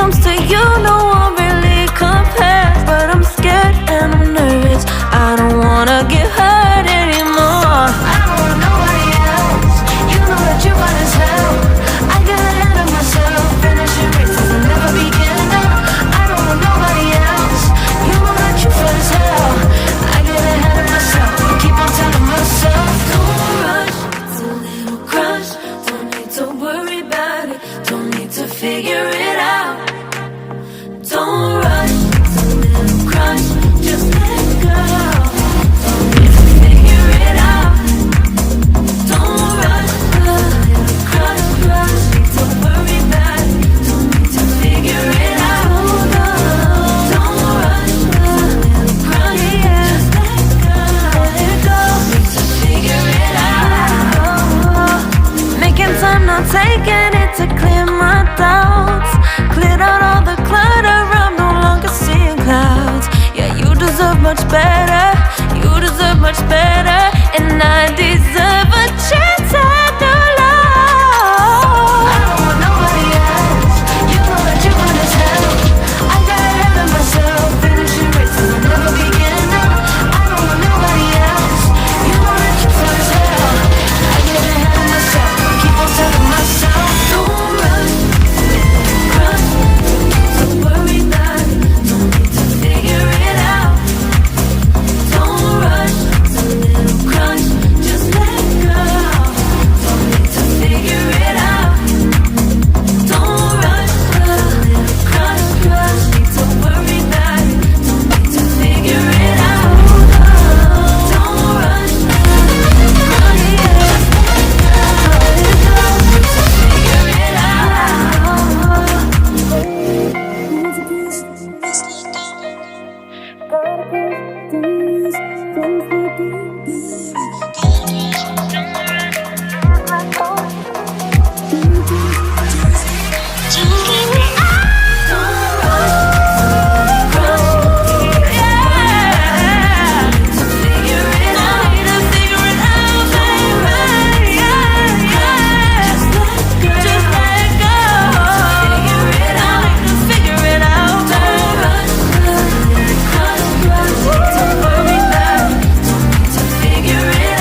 comes to you, no one really compares. But I'm scared and I'm nervous, I don't wanna get hurt anymore. I don't want nobody else, you know that you're fine as hell. I get ahead of myself, finishing races and never begin now. I don't want nobody else, you know that you're fine as hell. I get ahead of myself, keep on telling myself, don't rush, it's a little crush. Don't need to worry about it, don't need to figure it out. Don't rush, it's a little crush, just let go. Don't need to figure it out. Don't rush, a little crush, don't worry about it, don't need to figure it out. Don't rush, a little crush, just let go. Don't need to figure it out. Making time, not taking it to clear my doubts. Cleared out all the clutter, I'm no longer seeing clouds. Yeah, you deserve much better, you deserve much better. And I deserve a chance at new love. I don't want nobody else, you know that you're fine as hell. I got ahead of myself, finishing races will never begin now. I don't want nobody else, you know that you're fine as hell. I get ahead of myself, keep on telling myself, don't rush, crush, don't worry about it, don't need to figure it out. Don't rush, it's a little crush, just let go. Don't need to figure it out. Don't rush, a little crush, need to worry about it, don't need to figure it out. Don't rush, a little crush, just let go. Don't need to figure it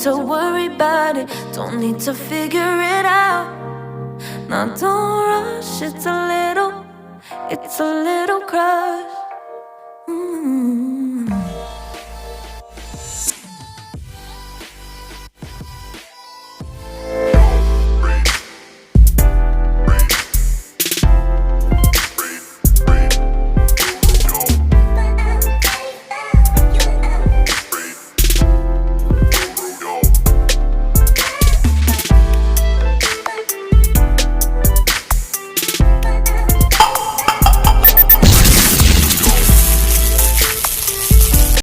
to worry about it, don't need to figure it out. Now don't rush, it's a little crush.